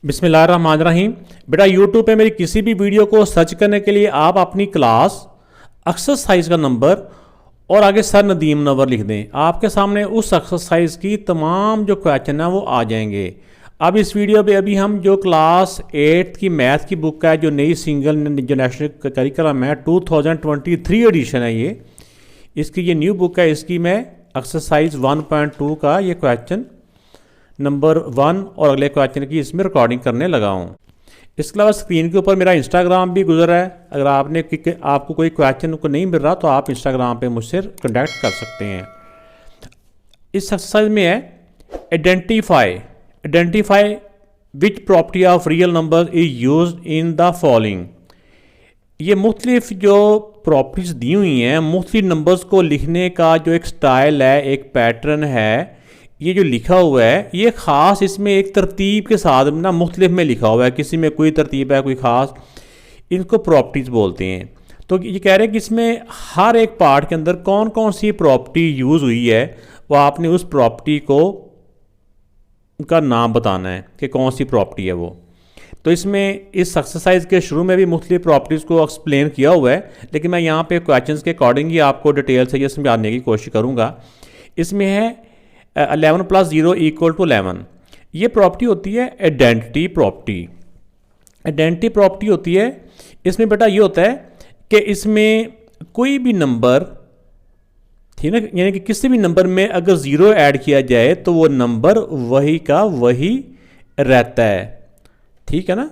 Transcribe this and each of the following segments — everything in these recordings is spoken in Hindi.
बिस्मिल्लाहिर्रहमानिर्रहीम। बेटा यूट्यूब पे मेरी किसी भी वीडियो को सर्च करने के लिए आप अपनी क्लास, एक्सरसाइज का नंबर और आगे सर नदीम नंबर लिख दें। आपके सामने उस एक्सरसाइज की तमाम जो क्वेश्चन है वो आ जाएंगे। अब इस वीडियो पे अभी हम जो क्लास 8 की मैथ की बुक है, जो नई सिंगल जो नेशनल करिकुलम है 2023 एडिशन है, इसकी ये न्यू बुक है। इसकी मैं एक्सरसाइज 1.2 का ये क्वेश्चन नंबर 1 और अगले क्वेश्चन की इसमें रिकॉर्डिंग करने लगा हूँ। इसके अलावा स्क्रीन के ऊपर मेरा इंस्टाग्राम भी गुजर है। अगर आपको कोई क्वेश्चन को नहीं मिल रहा तो आप इंस्टाग्राम पे मुझसे कॉन्टैक्ट कर सकते हैं। इस एक्सरसाइज में है identify which property of real number is used in the following. ये मुख्तलिफ जो प्रॉपर्टीज दी हुई हैं, मुख्तलिफ नंबर्स को लिखने का जो एक स्टाइल है, एक पैटर्न है, ये जो लिखा हुआ है ये ख़ास इसमें एक तरतीब के साथ ना मुख्तलिफ में लिखा हुआ है। किसी में कोई तरतीब है, कोई ख़ास, इनको प्रॉपर्टीज़ बोलते हैं। तो ये कह रहे हैं कि इसमें हर एक पार्ट के अंदर कौन कौन सी प्रॉपर्टी यूज़ हुई है, वो आपने उस प्रॉपर्टी को का नाम बताना है कि कौन सी प्रॉपर्टी है वो। तो इसमें इस एक्सरसाइज के शुरू में भी मुख्तलिफ प्रॉपर्टीज़ को एक्सप्लेन किया हुआ है, लेकिन मैं यहाँ पे क्वेश्चंस के अकॉर्डिंग ही आपको डिटेल से ये समझाने की कोशिश करूँगा। इसमें है 11 + 0 = 11। ये प्रॉपर्टी होती है आइडेंटिटी प्रॉपर्टी। आइडेंटिटी प्रॉपर्टी होती है, इसमें बेटा ये होता है कि इसमें कोई भी नंबर, ठीक है ना, यानी कि किसी भी नंबर में अगर 0 ऐड किया जाए तो वो नंबर वही का वही रहता है, ठीक है ना।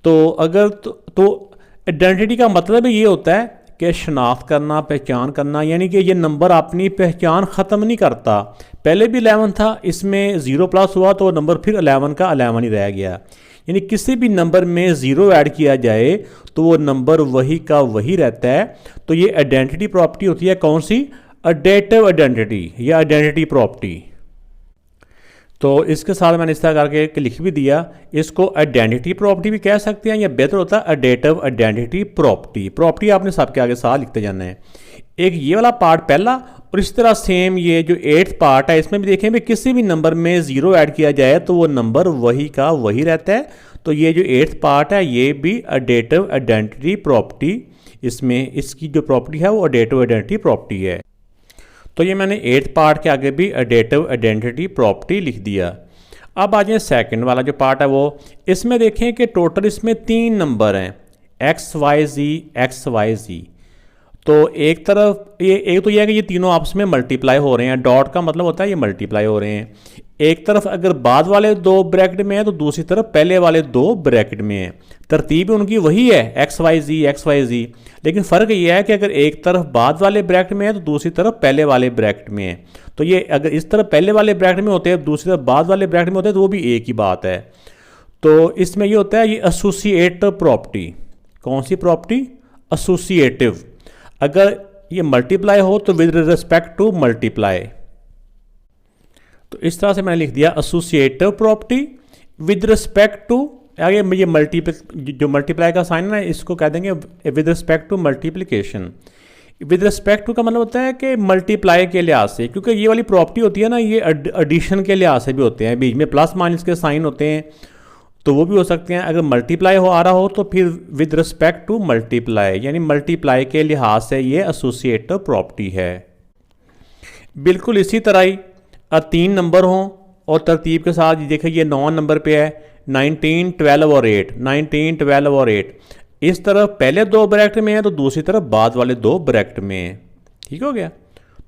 तो अगर तो आइडेंटिटी का मतलब ये होता है कि शनाख्त करना, पहचान करना, यानी कि ये नंबर अपनी पहचान ख़त्म नहीं करता। पहले भी 11 था, इसमें 0 प्लस हुआ तो नंबर फिर 11 का 11 ही रह गया। यानी किसी भी नंबर में 0 ऐड किया जाए तो वो नंबर वही का वही रहता है। तो ये आइडेंटिटी प्रॉपर्टी होती है। कौन सी? एडेटिव आइडेंटिटी या आइडेंटिटी प्रॉपर्टी। तो इसके साथ मैंने इस तरह करके लिख भी दिया। इसको आइडेंटिटी प्रॉपर्टी भी कह सकते हैं, या बेहतर होता है एडेटिव आइडेंटिटी प्रॉपर्टी। प्रॉपर्टी आपने सबके आगे साथ लिखते जाना है। एक ये वाला पार्ट पहला, और इस तरह सेम ये जो 8th पार्ट है, इसमें भी देखें भी किसी भी नंबर में 0 ऐड किया जाए तो वो नंबर वही का वही रहता है। तो ये जो 8th पार्ट है ये भी एडेटिव आइडेंटिटी प्रॉपर्टी, इसमें इसकी जो प्रॉपर्टी है वो एडेटिव आइडेंटिटी प्रॉपर्टी है। तो ये मैंने 8th पार्ट के आगे भी एडेटिव आइडेंटिटी प्रॉपर्टी लिख दिया। अब आ जाए सेकंड वाला जो पार्ट है वो, इसमें देखें कि टोटल इसमें 3 नंबर हैं, XYZ। तो एक तरफ एक तो यह है कि ये तीनों आपस में मल्टीप्लाई हो रहे हैं। डॉट का मतलब होता है ये मल्टीप्लाई हो रहे हैं। एक तरफ अगर बाद वाले 2 ब्रैकेट में है तो दूसरी तरफ पहले वाले 2 ब्रैकेट में है। तरतीब उनकी वही है, XYZ। लेकिन फ़र्क यह है कि अगर एक तरफ बाद वाले ब्रैकेट में है तो दूसरी तरफ पहले वाले ब्रैकेट में है। तो ये अगर इस तरफ पहले वाले ब्रैकेट में होते हैं, दूसरी तरफ बाद वाले ब्रैकेट में होते हैं, तो वो भी एक ही बात है। तो इसमें ये होता है ये एसोसिएटिव प्रॉपर्टी। कौन सी प्रॉपर्टी? एसोसिएटिव। अगर ये मल्टीप्लाई हो तो विद रिस्पेक्ट टू मल्टीप्लाई। तो इस तरह से मैंने लिख दिया associative property with respect to, आगे ये जो मल्टीप्लाई का साइन है ना, इसको कह देंगे with respect to multiplication. With respect to का मतलब होता है कि मल्टीप्लाई के लिहाज से, क्योंकि ये वाली प्रॉपर्टी होती है ना, ये एडिशन के लिहाज से भी होते हैं। बीच में प्लस माइनस के साइन होते हैं तो वो भी हो सकते हैं। अगर मल्टीप्लाई आ रहा हो तो फिर विद रिस्पेक्ट टू मल्टीप्लाई, यानी मल्टीप्लाई के लिहाज से ये एसोसिएटिव प्रॉपर्टी है। बिल्कुल इसी तरह ही 3 नंबर हों और तरतीब के साथ देखिए ये 9 नंबर पे है, 19, 12 और 8। 19, 12 और 8 इस तरफ पहले 2 ब्रैकेट में है तो दूसरी तरफ बाद वाले 2 ब्रैकेट में है। ठीक हो गया।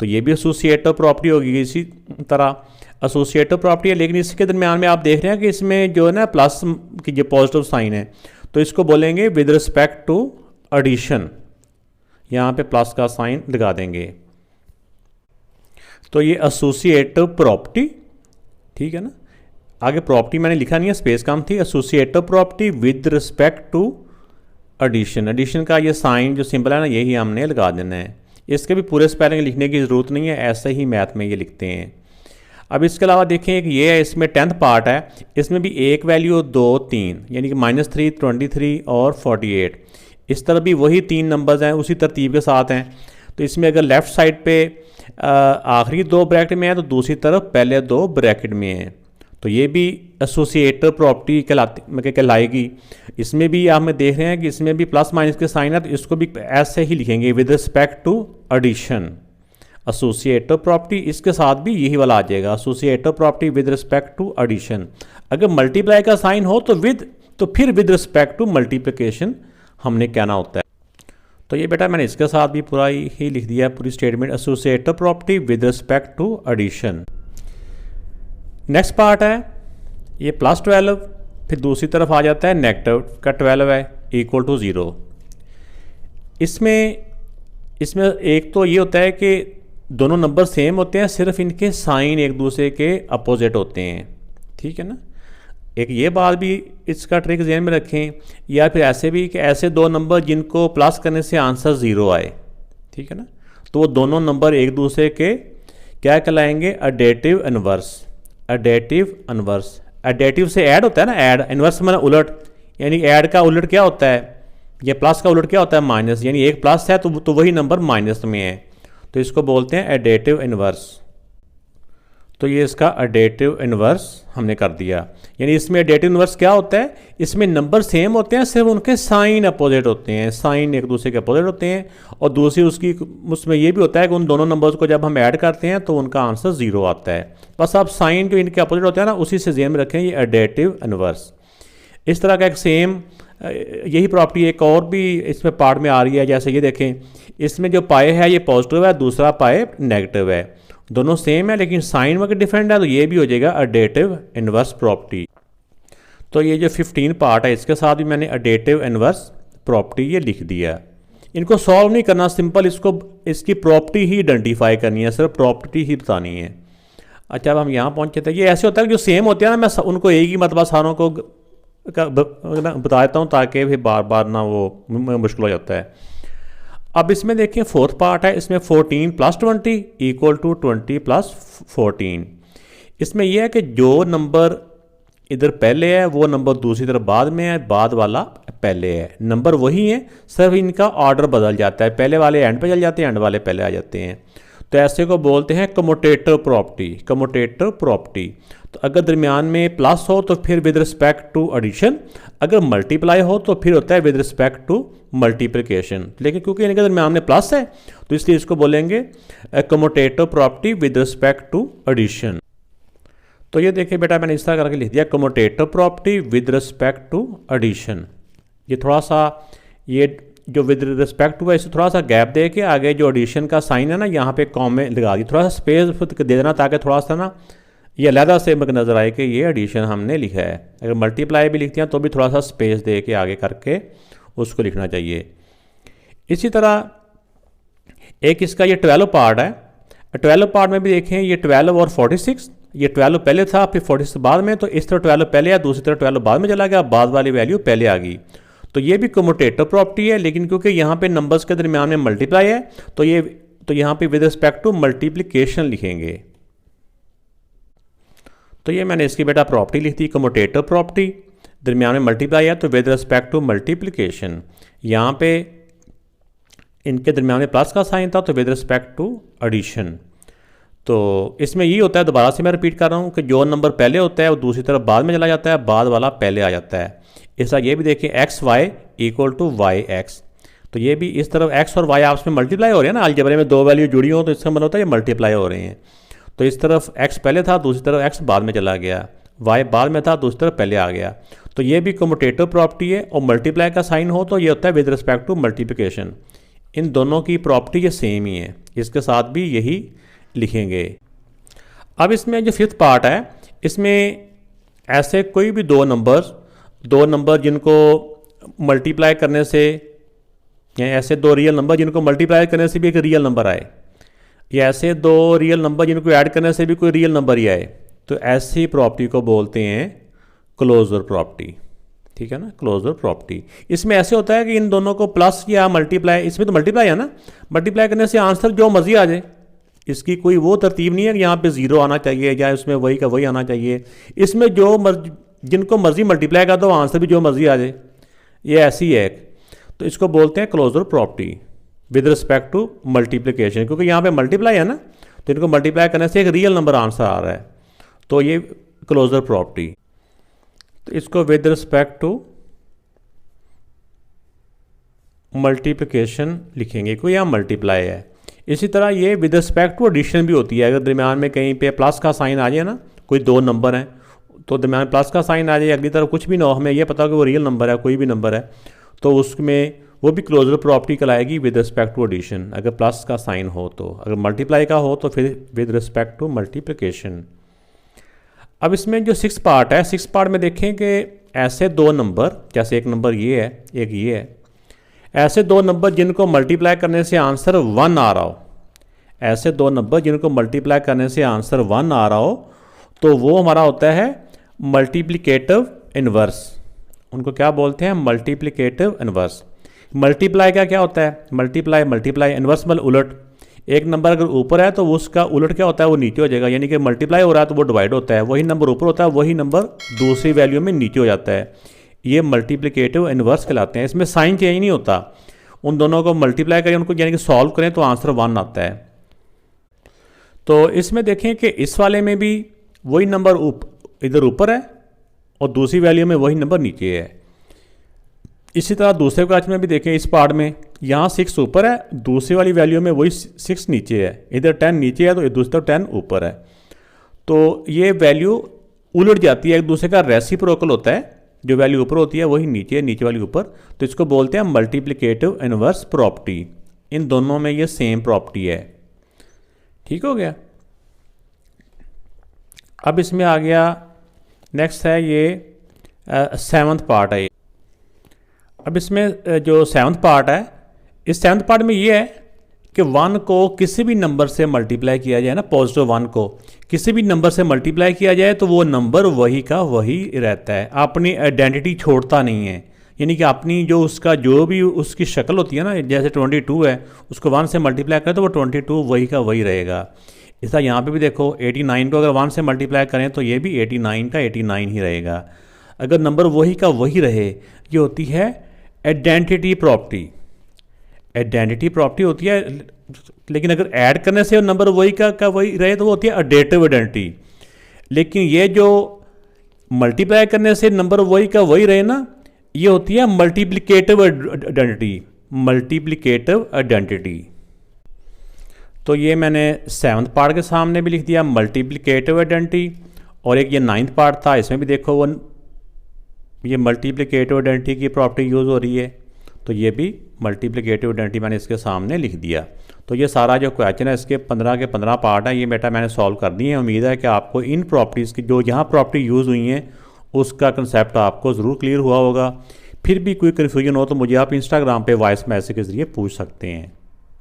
तो ये भी एसोसिएटिव प्रॉपर्टी होगी। इसी तरह एसोसिएटिव प्रॉपर्टी है, लेकिन इसके दरमियान में आप देख रहे हैं कि इसमें जो है ना प्लस की जो पॉजिटिव साइन है, तो इसको बोलेंगे विद रिस्पेक्ट टू एडिशन। यहाँ पे प्लस का साइन लगा देंगे। तो ये एसोसिएटिव प्रॉपर्टी, ठीक है ना। आगे प्रॉपर्टी मैंने लिखा नहीं है, स्पेस कम थी। Associative property with respect to addition. Addition का ये साइन जो सिंबल है ना, यही हमने लगा देना है। इसके भी पूरे स्पेलिंग लिखने की ज़रूरत नहीं है, ऐसे ही मैथ में ये लिखते हैं। अब इसके अलावा देखें एक ये है, इसमें 10th पार्ट है, इसमें भी एक वैल्यू 2, 3, यानी कि -3, 23 और 48। इस तरह भी वही 3 नंबर्स हैं, उसी तरतीब के साथ हैं। तो इसमें अगर लेफ़्ट साइड पे आखिरी 2 ब्रैकेट में है तो दूसरी तरफ पहले 2 ब्रैकेट में है। तो ये भी एसोसिएटिव प्रॉपर्टी कहलाएगी। इसमें भी आप में देख रहे हैं कि इसमें भी प्लस माइनस के साइन है, तो इसको भी ऐसे ही लिखेंगे with respect to addition. Associative property इसके साथ भी यही वाला आ जाएगा, associative property with respect to addition. अगर मल्टीप्लाई का साइन हो तो फिर विद रिस्पेक्ट टू मल्टीप्लिकेशन हमने कहना होता है। तो ये बेटा मैंने इसके साथ भी पूरा ही लिख दिया है, पूरी statement, associative property with respect to addition. Next part है ये +12, फिर दूसरी तरफ आ जाता है नेगेटिव का 12 है इक्वल टू 0। इसमें एक तो ये होता है कि दोनों नंबर सेम होते हैं, सिर्फ इनके साइन एक दूसरे के अपोजिट होते हैं, ठीक है ना। एक ये बात भी इसका ट्रिक ध्यान में रखें, या फिर ऐसे भी कि ऐसे दो नंबर जिनको प्लस करने से आंसर 0 आए, ठीक है ना, तो वो दोनों नंबर एक दूसरे के क्या कहलाएंगे, additive inverse. Additive inverse, additive से ऐड होता है ना, ऐड, इनवर्स माना उलट, यानी ऐड का उलट क्या होता है, ये प्लस का उलट क्या होता है, माइनस, यानी एक प्लस है तो वही नंबर माइनस में है, तो इसको बोलते हैं एडेटिव इनवर्स। तो ये इसका एडेटिव इनवर्स हमने कर दिया। यानी इसमें एडेटिव इनवर्स क्या होता है, इसमें नंबर सेम होते हैं, सिर्फ उनके साइन अपोजिट होते हैं, साइन एक दूसरे के अपोजिट होते हैं। और दूसरी उसमें ये भी होता है कि उन दोनों नंबर्स को जब हम ऐड करते हैं तो उनका आंसर 0 आता है। बस आप साइन जो इनके अपोजिट होते हैं ना, उसी से ध्यान में रखें, ये एडेटिव इनवर्स। इस तरह का एक सेम यही प्रॉपर्टी एक और भी इसमें पार्ट में आ रही है। जैसे ये देखें, इसमें जो पाए है ये पॉजिटिव है, दूसरा पाए नेगेटिव है, दोनों सेम है लेकिन साइन में डिफरेंट है, तो ये भी हो जाएगा एडेटिव इनवर्स प्रॉपर्टी। तो ये जो 15 पार्ट है इसके साथ भी मैंने एडेटिव इनवर्स प्रॉपर्टी ये लिख दिया। इनको सॉल्व नहीं करना, सिंपल इसकी प्रॉपर्टी ही आइडेंटिफाई करनी है, सिर्फ प्रॉपर्टी ही बतानी है। अच्छा, अब हम यहाँ पहुँचे थे। ये ऐसे होता है कि जो सेम होते हैं ना, मैं उनको एक ही मतलब सारों को बता देता हूँ ताकि फिर बार बार ना वो मुश्किल हो जाता है। अब इसमें देखिए 4th पार्ट है, इसमें 14 + 20 इक्वल टू 20 + 14। इसमें यह है कि जो नंबर इधर पहले है वो नंबर दूसरी तरफ बाद में है, बाद वाला पहले है, नंबर वही है, सिर्फ इनका ऑर्डर बदल जाता है, पहले वाले एंड पे चल जाते हैं, एंड वाले पहले आ जाते हैं। तो ऐसे को बोलते हैं कम्यूटेटिव प्रॉपर्टी। कम्यूटेटिव प्रॉपर्टी, तो अगर दरमियान में प्लस हो तो फिर विद रिस्पेक्ट टू एडिशन, अगर मल्टीप्लाई हो तो फिर होता है विद रिस्पेक्ट टू मल्टीप्लिकेशन। लेकिन क्योंकि इनके दरमियान में प्लस है तो इसलिए इसको बोलेंगे commutative property with respect to addition. तो ये देखिए बेटा, मैंने इस तरह करके लिख दिया commutative property with respect to addition. ये थोड़ा सा ये जो विद रिस्पेक्ट टू है इसे थोड़ा सा गैप दे के आगे जो एडिशन का साइन है ना, यहाँ पे कॉम में लगा दी, थोड़ा सा स्पेस दे देना ताकि थोड़ा सा ना ये अलहदा से नज़र आए कि ये एडिशन हमने लिखा है। अगर मल्टीप्लाई भी लिखते हैं तो भी थोड़ा सा स्पेस दे के आगे करके उसको लिखना चाहिए। इसी तरह एक इसका ये 12 पार्ट है। 12 पार्ट में भी देखें, ये 12 और 46, ये 12 पहले था फिर 46 बाद में, तो इस तरह 12 पहले है, दूसरी तरफ 12 बाद में चला गया, बाद वाली वैल्यू पहले आ गई। तो ये भी कम्यूटेटिव प्रॉपर्टी है, लेकिन क्योंकि यहाँ पे नंबर्स के दरमियान में मल्टीप्लाई है तो यहाँ पे विद रिस्पेक्ट टू मल्टीप्लिकेशन लिखेंगे। तो ये मैंने इसकी बेटा प्रॉपर्टी लिख दी, कम्यूटेटिव प्रॉपर्टी, दरमियान में मल्टीप्लाई है तो विद रिस्पेक्ट टू मल्टीप्लिकेशन। यहाँ पे इनके दरमियान में प्लस का साइन था तो विद रिस्पेक्ट टू एडिशन। तो इसमें ये होता है, दोबारा से मैं रिपीट कर रहा हूँ, कि जो नंबर पहले होता है वो दूसरी तरफ बाद में चला जाता है, बाद वाला पहले आ जाता है। ऐसा ये भी देखिए X Y equal to Y X, तो ये भी इस तरफ एक्स और वाई आपस में मल्टीप्लाई हो रहे हैं ना, अलजेब्रा में दो वैल्यू जुड़ी हो तो इसका मतलब होता है ये मल्टीप्लाई हो रहे हैं। तो इस तरफ एक्स पहले था, दूसरी तरफ एक्स बाद में चला गया, वाई बाद में था, दूसरी तरफ पहले आ गया। तो ये भी कम्यूटेटिव प्रॉपर्टी है, और मल्टीप्लाई का साइन हो तो ये होता है विद रिस्पेक्ट टू मल्टीप्लिकेशन। इन दोनों की प्रॉपर्टी ये सेम ही है, इसके साथ भी यही लिखेंगे। अब इसमें जो 5th पार्ट है, इसमें ऐसे कोई भी दो नंबर जिनको मल्टीप्लाई करने से, या ऐसे दो रियल नंबर जिनको मल्टीप्लाई करने से भी एक रियल नंबर आए, या ऐसे दो रियल नंबर जिनको ऐड करने से भी कोई रियल नंबर ही आए, तो ऐसी प्रॉपर्टी को बोलते हैं क्लोजर प्रॉपर्टी। ठीक है ना, क्लोजर प्रॉपर्टी। इसमें ऐसे होता है कि इन दोनों को प्लस या मल्टीप्लाई, इसमें तो मल्टीप्लाई है ना, मल्टीप्लाई करने से आंसर जो मर्जी आ जाए, इसकी कोई वो तरतीब नहीं है कि यहाँ पे 0 आना चाहिए या इसमें वही का वही आना चाहिए। इसमें जिनको मर्जी मल्टीप्लाई कर दो आंसर भी जो मर्जी आ जाए, ये ऐसी है। तो इसको बोलते हैं closure property with respect to multiplication, क्योंकि यहाँ पे मल्टीप्लाई है ना, तो इनको मल्टीप्लाई करने से एक रियल नंबर आंसर आ रहा है। तो ये क्लोजर प्रॉपर्टी। तो इसको विद रिस्पेक्ट टू मल्टीप्लिकेशन लिखेंगे, कोई यहाँ मल्टीप्लाई है। इसी तरह ये विद रिस्पेक्ट टू एडिशन भी होती है। अगर दरम्यान में कहीं पे प्लस का साइन आ जाए ना, कोई दो नंबर हैं तो दरम्यान प्लस का साइन आ जाए, अगली तरफ कुछ भी ना हो, हमें यह पता हो कि वो रियल नंबर है, कोई भी नंबर है, तो उसमें वो भी क्लोजर प्रॉपर्टी कहलाएगी विद रिस्पेक्ट टू एडिशन, अगर प्लस का साइन हो तो। अगर मल्टीप्लाई का हो तो फिर विद रिस्पेक्ट टू मल्टीप्लिकेशन। अब इसमें जो 6 पार्ट है, 6 पार्ट में देखें कि ऐसे दो नंबर, जैसे एक नंबर ये है, एक ये है, ऐसे दो नंबर जिनको मल्टीप्लाई करने से आंसर 1 आ रहा हो, ऐसे दो नंबर जिनको मल्टीप्लाई करने से आंसर 1 आ रहा हो, तो वो हमारा होता है मल्टीप्लिकेटिव इन्वर्स। उनको क्या बोलते हैं? Multiplicative inverse. मल्टीप्लाई का क्या होता है? मल्टीप्लाई मल्टीप्लाई, इन्वर्स मतलब उलट। एक नंबर अगर ऊपर है तो उसका उलट क्या होता है? वो नीचे हो जाएगा, यानी कि मल्टीप्लाई हो रहा है तो वो डिवाइड होता है, वही नंबर ऊपर होता है, वही नंबर दूसरी वैल्यू में नीचे हो जाता है। ये मल्टीप्लिकेटिव इन्वर्स कहलाते हैं। इसमें साइन चेंज नहीं होता, उन दोनों को मल्टीप्लाई करें, उनको यानी कि सॉल्व करें तो आंसर 1 आता है। तो इसमें देखें कि इस वाले में भी वही नंबर इधर ऊपर है और दूसरी वैल्यू में वही नंबर नीचे है। इसी तरह दूसरे क्वेश्चन में भी देखें, इस पार्ट में यहाँ 6 ऊपर है, दूसरी वाली वैल्यू में वही 6 नीचे है, इधर 10 नीचे है तो दूसरी तरफ 10 ऊपर है। तो ये वैल्यू उलट जाती है, एक दूसरे का रेसिप्रोकल होता है, जो वैल्यू ऊपर होती है वही नीचे है, नीचे वाली ऊपर। तो इसको बोलते हैं मल्टीप्लिकेटिव इन्वर्स प्रॉपर्टी। इन दोनों में ये सेम प्रॉपर्टी है। ठीक हो गया। अब इसमें आ गया, नेक्स्ट है ये 7th पार्ट है। अब इसमें जो 7th पार्ट है, इस 7th पार्ट में ये है कि 1 को किसी भी नंबर से मल्टीप्लाई किया जाए ना, पॉजिटिव 1 को किसी भी नंबर से मल्टीप्लाई किया जाए तो वो नंबर वही का वही रहता है, अपनी आइडेंटिटी छोड़ता नहीं है। यानी कि अपनी जो उसका जो भी उसकी शक्ल होती है ना, जैसे 22 है, उसको 1 से मल्टीप्लाई करें तो वो 22 वही का वही रहेगा। इस तरह यहाँ पे भी देखो 89 को अगर 1 से मल्टीप्लाई करें तो ये भी 89 का 89 ही रहेगा। अगर नंबर वही का वही रहे, ये होती है आइडेंटिटी प्रॉपर्टी। आइडेंटिटी प्रॉपर्टी होती है, लेकिन अगर ऐड करने से नंबर वही का वही रहे तो वो होती है एडेटिव आइडेंटिटी। लेकिन ये जो मल्टीप्लाई करने से नंबर वही का वही रहे ना, ये होती है मल्टीप्लिकेटिव आइडेंटिटी। Multiplicative identity. तो ये मैंने 7th पार्ट के सामने भी लिख दिया मल्टीप्लिकेटिव आइडेंटिटी, और एक ये 9th पार्ट था, इसमें भी देखो वो ये मल्टीप्लिकेटिव आइडेंटिटी की प्रॉपर्टी यूज़ हो रही है, तो ये भी मल्टीप्लिकेटिव आइडेंटिटी मैंने इसके सामने लिख दिया। तो ये सारा जो क्वेश्चन है इसके 15 के 15 पार्ट है, ये बेटा मैंने सॉल्व कर दिए हैं। उम्मीद है कि आपको इन प्रॉपर्टीज़ की जो यहाँ प्रॉपर्टी यूज़ हुई हैं उसका कंसेप्ट आपको ज़रूर क्लियर हुआ होगा। फिर भी कोई कन्फ्यूजन हो तो मुझे आप इंस्टाग्राम पे वॉइस मैसेज के ज़रिए पूछ सकते हैं।